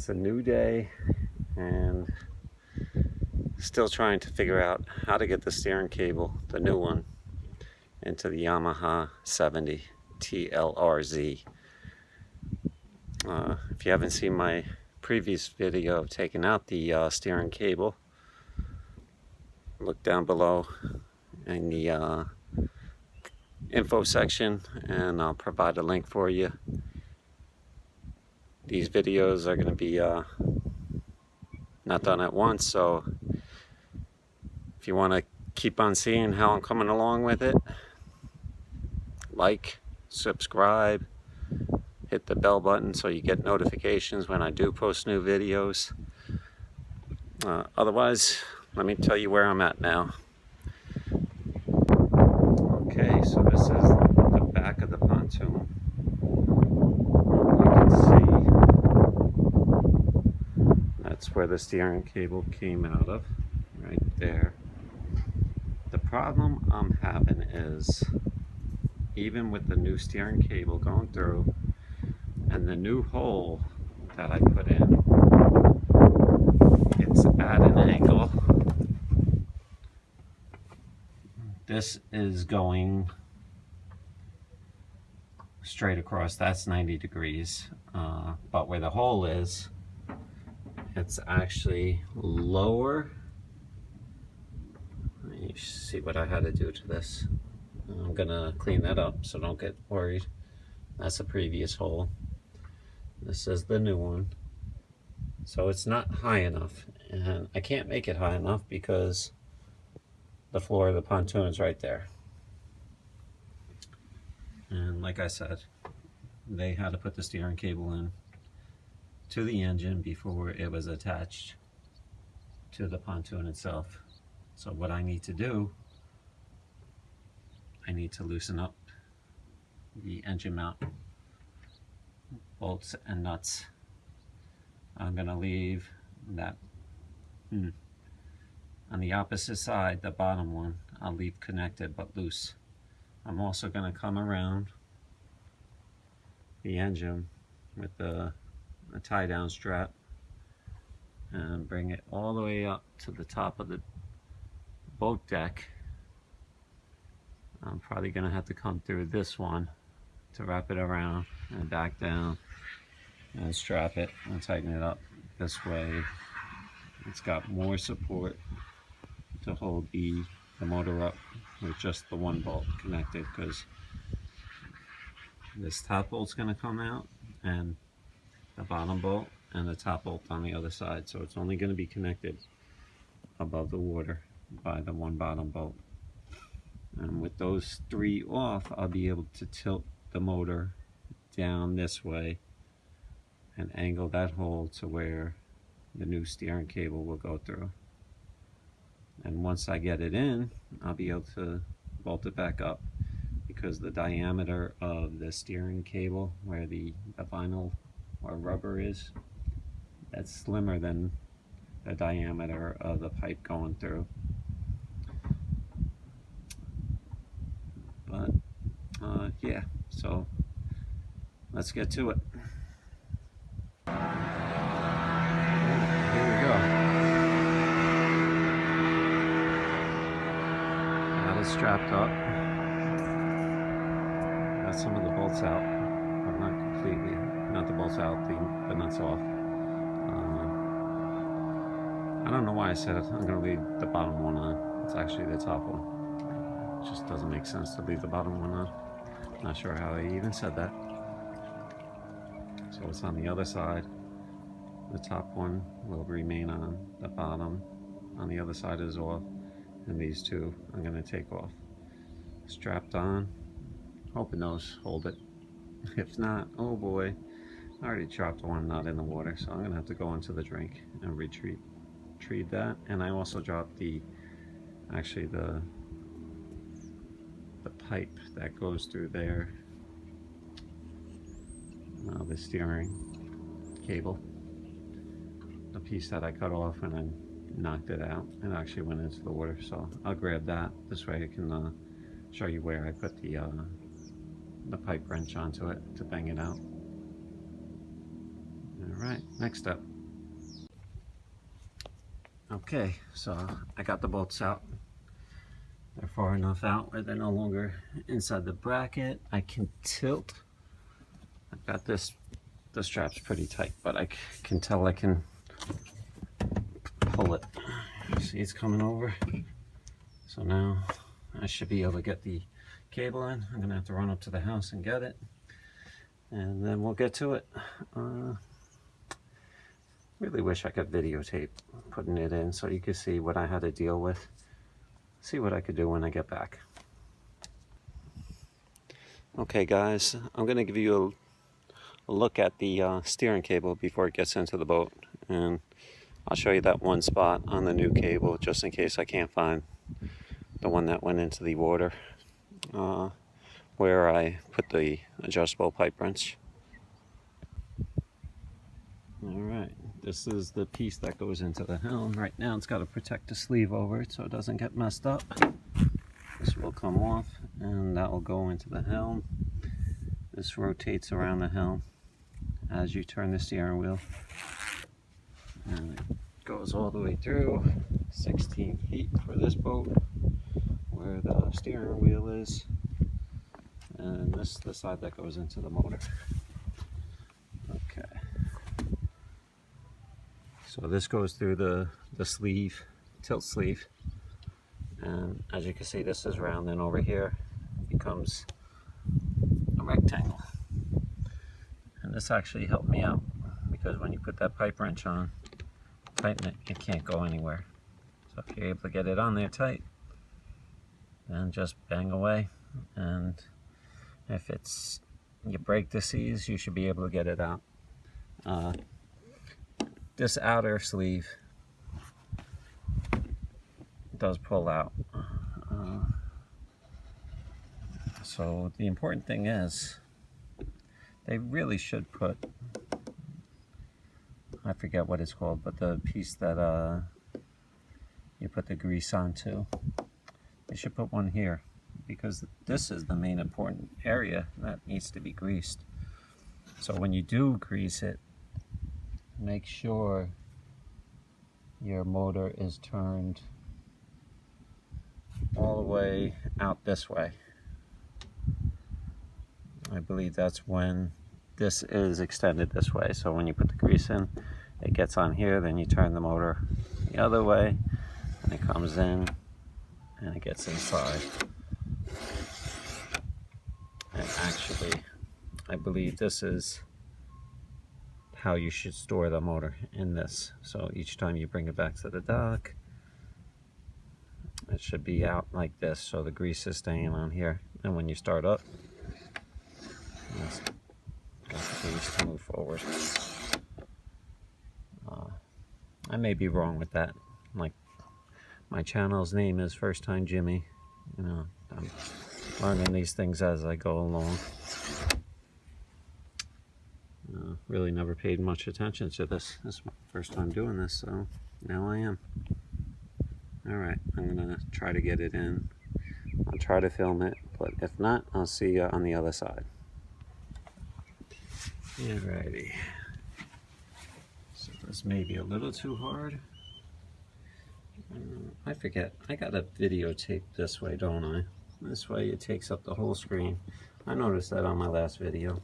It's a new day and still trying to figure out how to get the steering cable, the new one, into the Yamaha 70 TLRZ. If you haven't seen my previous video of taking out the steering cable, look down below in the info section and I'll provide a link for you. These videos are going to be not done at once, so if you want to keep on seeing how I'm coming along with it, like, subscribe, hit the bell button so you get notifications when I do post new videos. Otherwise, let me tell you where I'm at now. Okay, so this is the back of the pontoon. You can see that's where the steering cable came out of, right there. The problem I'm having is, even with the new steering cable going through and the new hole that I put in, it's at an angle. This is going straight across, that's 90 degrees, but where the hole is, it's actually lower. You see what I had to do to this. I'm gonna clean that up, so don't get worried. That's the previous hole. This is the new one. So it's not high enough, and I can't make it high enough because the floor of the pontoon is right there. And like I said, they had to put the steering cable in to the engine before it was attached to the pontoon itself. So what I need to do, I need to loosen up the engine mount bolts and nuts. I'm going to leave that on the opposite side, the bottom one, I'll leave connected but loose. I'm also going to come around the engine with a tie down strap and bring it all the way up to the top of the boat deck. I'm probably going to have to come through this one to wrap it around and back down and strap it and tighten it up. This way it's got more support to hold the motor up with just the one bolt connected, because this top bolt's going to come out and the bottom bolt and the top bolt on the other side, so it's only going to be connected above the water by the one bottom bolt. And with those three off, I'll be able to tilt the motor down this way and angle that hole to where the new steering cable will go through. And once I get it in, I'll be able to bolt it back up, because the diameter of the steering cable, where the vinyl or rubber is, that's slimmer than the diameter of the pipe going through. But yeah, so let's get to it. Here we go. Got it strapped up. Got some of the bolts out, but not completely. Not the bolts out, the nuts off. I don't know why I said it. I'm going to leave the bottom one on. It's actually the top one. It just doesn't make sense to leave the bottom one on. Not sure how I even said that. So it's on the other side. The top one will remain on. The bottom on the other side is off. And these two I'm going to take off. Strapped on. Hoping those hold it. If not, oh boy. I already dropped one nut in the water, so I'm going to have to go into the drink and retrieve that. And I also dropped the pipe that goes through there, the steering cable, the piece that I cut off and I knocked it out and actually went into the water. So I'll grab that. This way I can show you where I put the pipe wrench onto it to bang it out. All right, next step. Okay, so I got the bolts out. They're far enough out where they're no longer inside the bracket. I can tilt. I've got this, the strap's pretty tight, but I can tell I can pull it. See, it's coming over. So now I should be able to get the cable in. I'm gonna have to run up to the house and get it, and then we'll get to it. Really wish I could videotape putting it in so you could see what I had to deal with. See what I could do when I get back. Okay guys, I'm gonna give you a look at the steering cable before it gets into the boat, and I'll show you that one spot on the new cable just in case I can't find the one that went into the water, where I put the adjustable pipe wrench. Alright, this is the piece that goes into the helm. Right now it's got to protect the sleeve over it so it doesn't get messed up. This will come off and that will go into the helm. This rotates around the helm as you turn the steering wheel, and it goes all the way through 16 feet for this boat where the steering wheel is, and this is the side that goes into the motor. Okay, so this goes through the sleeve, tilt sleeve, and as you can see this is round, and over here it becomes a rectangle. And this actually helped me out because when you put that pipe wrench on, tighten it can't go anywhere. So if you're able to get it on there tight, then just bang away, and if you break the seas, you should be able to get it out. This outer sleeve does pull out. So the important thing is, they really should put, I forget what it's called, but the piece that you put the grease onto, they should put one here, because this is the main important area that needs to be greased. So when you do grease it, make sure your motor is turned all the way out this way. I believe that's when this is extended this way. So when you put the grease in, it gets on here, then you turn the motor the other way, and it comes in and it gets inside. And actually, I believe this is how you should store the motor, in this. So each time you bring it back to the dock, it should be out like this, so the grease is staying on here. And when you start up, it's got the grease to move forward. I may be wrong with that. Like, my channel's name is First Time Jimmy. You know, I'm learning these things as I go along. Really never paid much attention to this. This is my first time doing this, so now I am. Alright, I'm gonna try to get it in. I'll try to film it, but if not, I'll see you on the other side. Alrighty. So this may be a little too hard. I forget, I gotta videotape this way, don't I? This way it takes up the whole screen. I noticed that on my last video.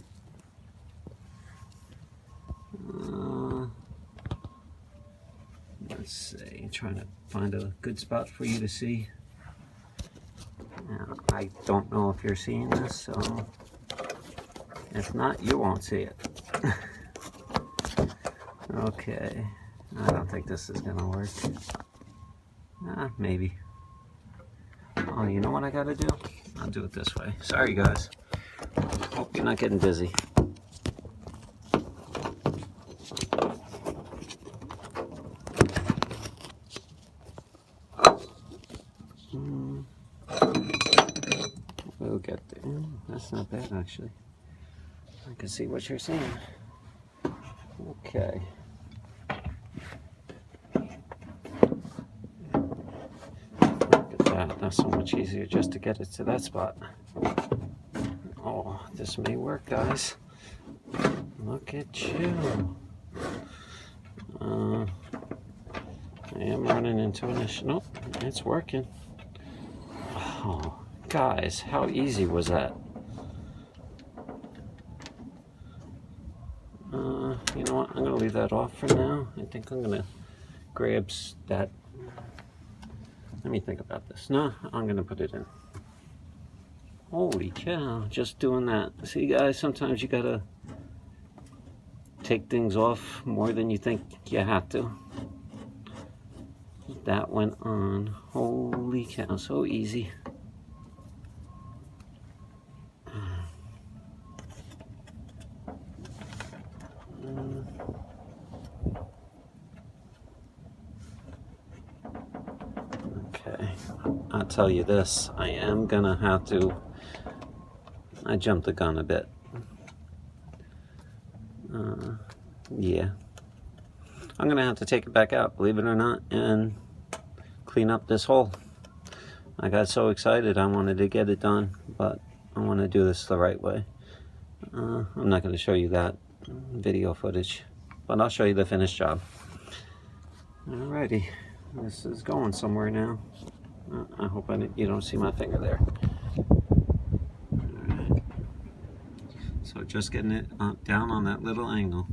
Let's see, trying to find a good spot for you to see. Now, I don't know if you're seeing this, so if not, you won't see it. Okay, I don't think this is gonna work. Maybe. Oh, you know what I gotta do? I'll do it this way. Sorry guys. Hope you're not getting dizzy. We'll get there. That's not bad actually. I can see what you're saying. Okay. Look at that. That's so much easier just to get it to that spot. Oh, this may work, guys. Look at you. am running into an issue. Nope, it's working. Oh, guys, how easy was that? You know what? I'm going to leave that off for now. I think I'm going to grab that. Let me think about this. No, I'm going to put it in. Holy cow, just doing that. See, guys, sometimes you got to take things off more than you think you have to. That went on. Holy cow, so easy. Okay, I'll tell you this, I am gonna have to, I jumped the gun a bit. Yeah, I'm gonna have to take it back out, believe it or not, and clean up this hole. I got so excited I wanted to get it done, but I want to do this the right way. I'm not going to show you that video footage, but I'll show you the finished job. Alrighty, this is going somewhere now. I hope you don't see my finger there. Alright, so just getting it down on that little angle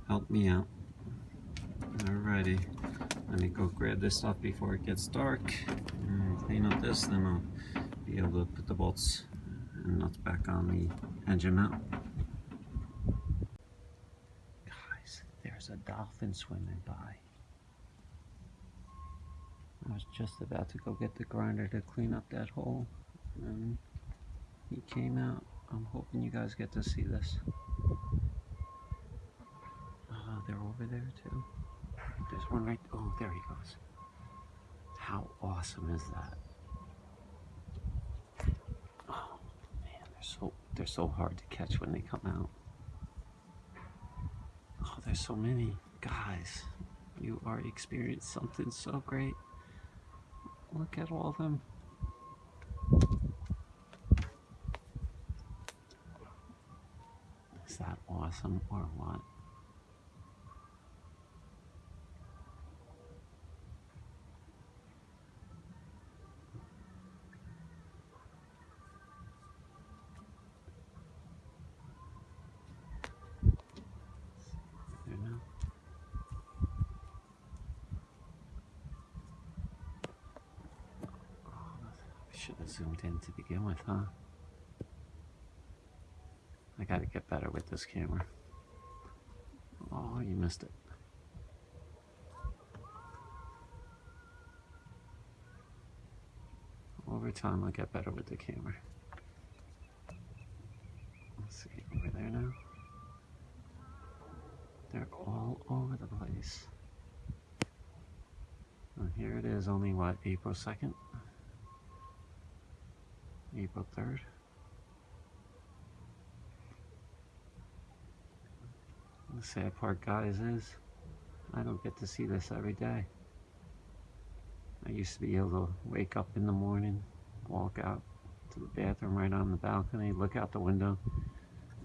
helped me out. Alrighty, let me go grab this stuff before it gets dark and clean up this, then I'll be able to put the bolts and nuts back on the engine mount. Guys, there's a dolphin swimming by. I was just about to go get the grinder to clean up that hole, and he came out. I'm hoping you guys get to see this. Oh, they're over there too. There's one right, oh, there he goes. How awesome is that? Oh man, they're so hard to catch when they come out. Oh, there's so many. Guys, you are experiencing something so great. Look at all of them. Is that awesome or what? Should have zoomed in to begin with, huh? I gotta get better with this camera. Oh, you missed it. Over time, I'll get better with the camera. Let's see, over there now. They're all over the place. And here it is, only what, April 2nd? April 3rd. The sad part, guys, is I don't get to see this every day. I used to be able to wake up in the morning, walk out to the bathroom right on the balcony, look out the window,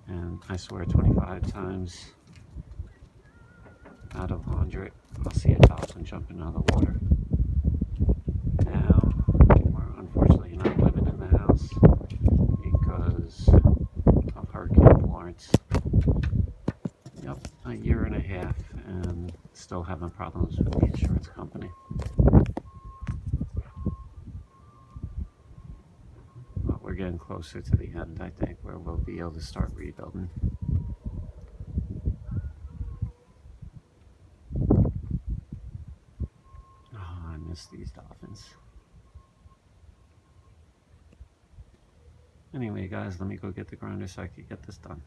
and I swear 25 times out of 100, I'll see a dolphin jumping out of the water. Now, we're unfortunately not living in the house because of Hurricane Florence. Yep, a year and a half, and still having problems with the insurance company. But we're getting closer to the end, I think, where we'll be able to start rebuilding. Oh, I miss these dolphins. Anyway, guys, let me go get the grinder so I can get this done.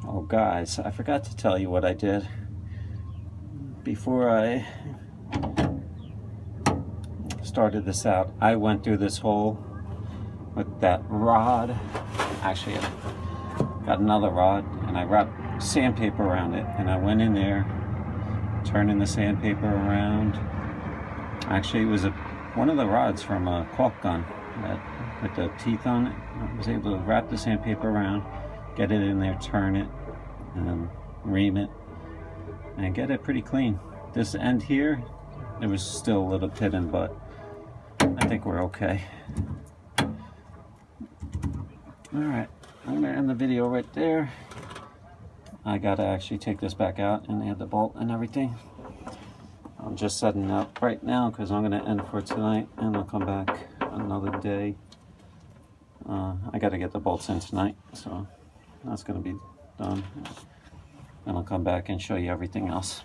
Oh guys, I forgot to tell you what I did before I started this out. I went through this hole with that rod. Actually, I got another rod and I wrapped sandpaper around it, and I went in there turning the sandpaper around. Actually, it was one of the rods from a caulk gun with the teeth on it. I was able to wrap the sandpaper around, get it in there, turn it, and then ream it, and get it pretty clean. This end here, there was still a little pitting, but I think we're okay. Alright, I'm going to end the video right there. I got to actually take this back out and add the bolt and everything. I'm just setting up right now because I'm going to end for tonight, and I'll come back another day. I got to get the bolts in tonight, so that's going to be done. And I'll come back and show you everything else.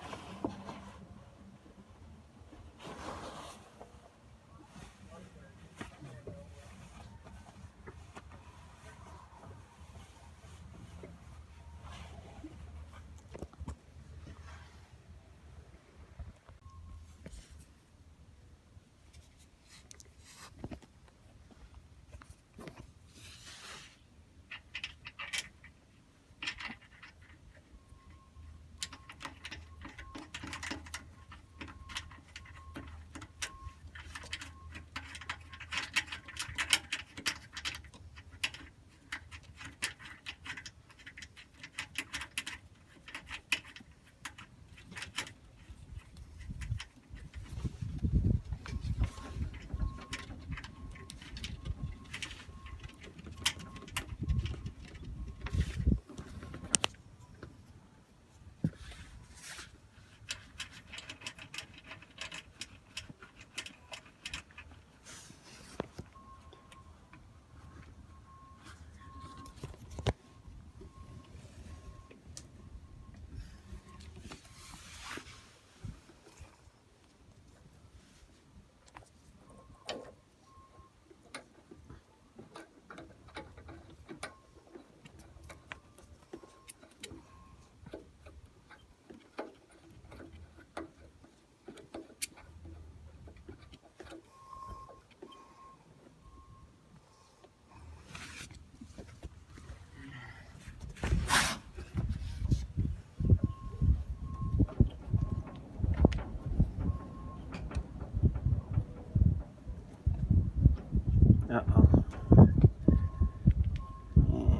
Uh-oh.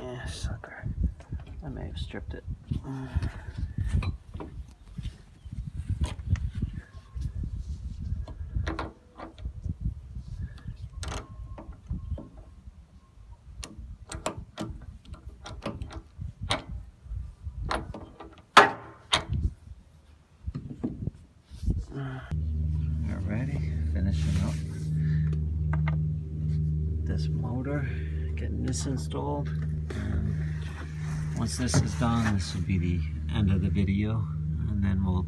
Yeah, sucker. I may have stripped it. Alrighty, finishing up this motor, getting this installed. Once this is done, this will be the end of the video, and then we'll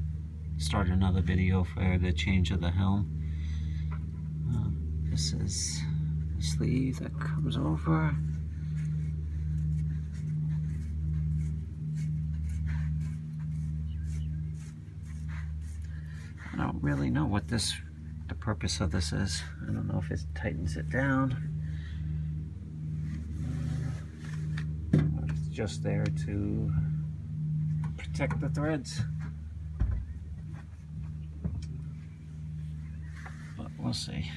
start another video for the change of the helm. This is the sleeve that comes over. I don't really know what the purpose of this is. I don't know if it tightens it down. It's just there to protect the threads. But we'll see.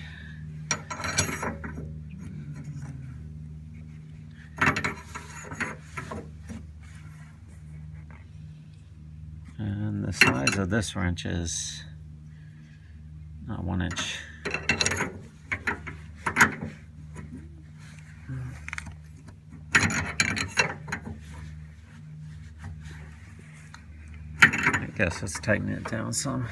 And the size of this wrench is 1 inch. I guess let's tighten it down some.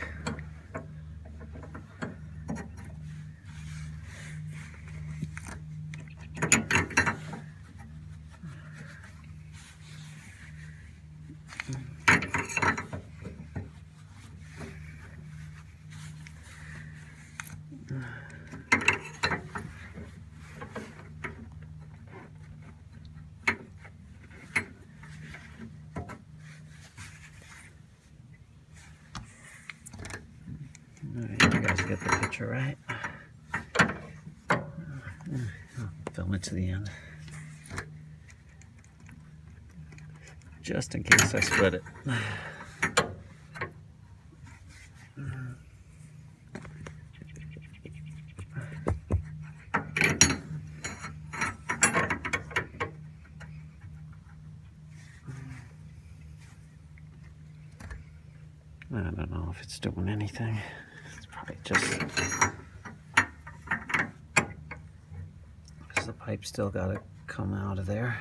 get the picture right. Film it to the end. Just in case I split it. I don't know if it's doing anything. It's probably just because the pipe still got to come out of there.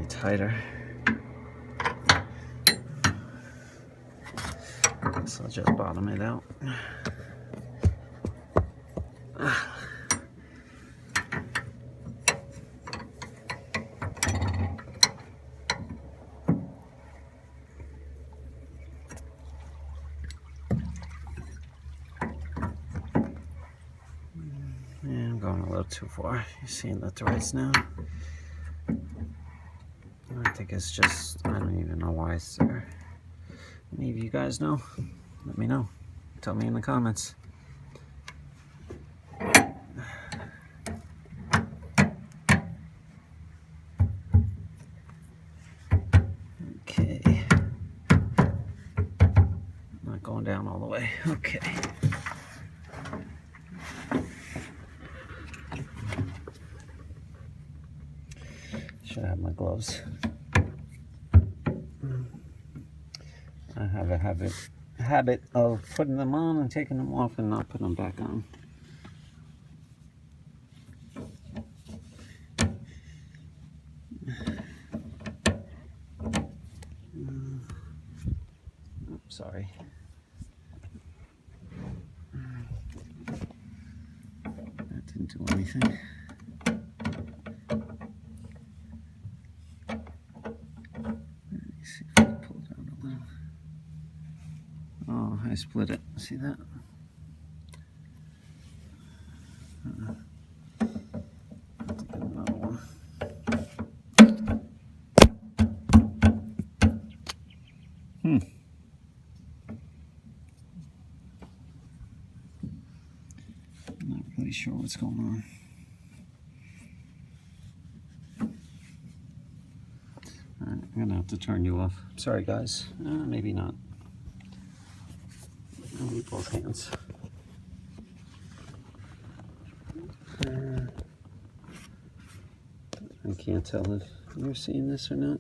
Tighter. So I'll just bottom it out. Yeah, I'm going a little too far. You're seeing the threads now. I think it's just, I don't even know why it's there. Any of you guys know? Let me know. Tell me in the comments. Okay. Not going down all the way. Okay. Should have my gloves. I have a habit of putting them on and taking them off and not putting them back on. Sorry. That didn't do anything. Oh, I split it. See that? Get another one. Not really sure what's going on. Alright, I'm gonna have to turn you off. Sorry, guys. Maybe not. I'll need both hands. I can't tell if you're seeing this or not.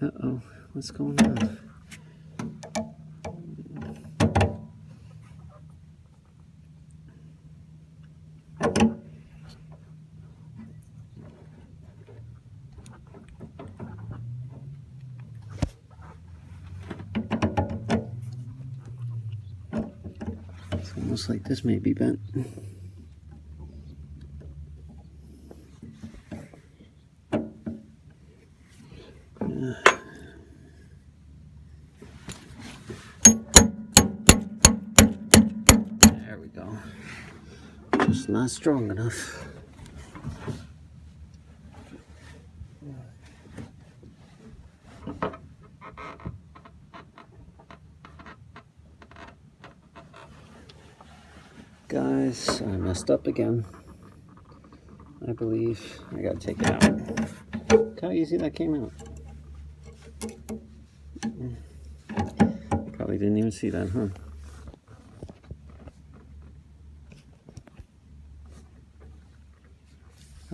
Uh-oh, what's going on? It's almost like this may be bent. There we go. Just not strong enough. Guys, I messed up again. I believe I gotta take it out. Look how easy that came out. Probably didn't even see that, huh?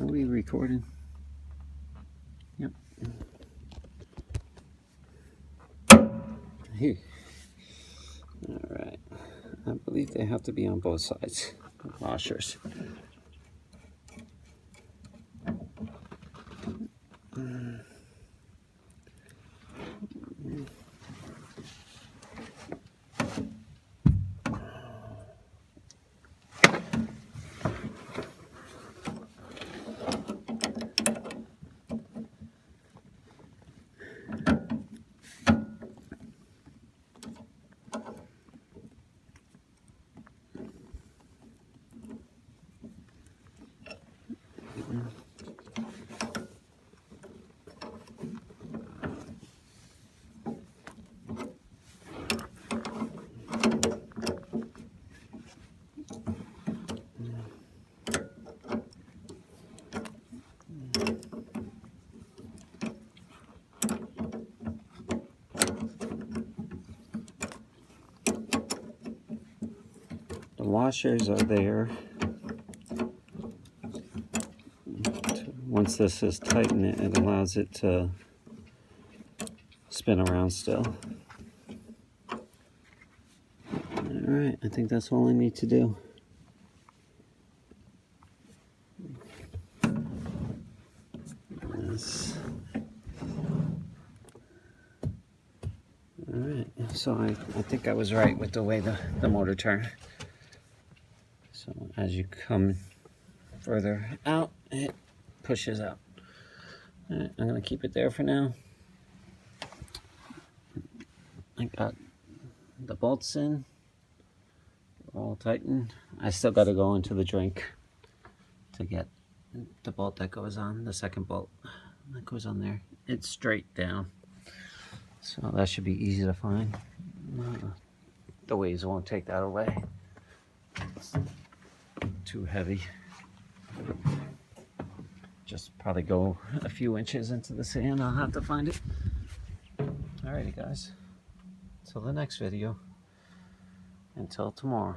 Are we recording? Yep. Here. I believe they have to be on both sides, washers. The washers are there. Once this is tightened, it allows it to spin around still. Alright, I think that's all I need to do. Alright, so I think I was right with the way the motor turned. So as you come further out, it pushes out. Alright, I'm going to keep it there for now. I got the bolts in, all tightened. I still got to go into the drink to get the bolt that goes on, the second bolt that goes on there. It's straight down, so that should be easy to find. The waves won't take that away. It's too heavy. Just probably go a few inches into the sand. I'll have to find it. Alrighty guys, till the next video. Until tomorrow.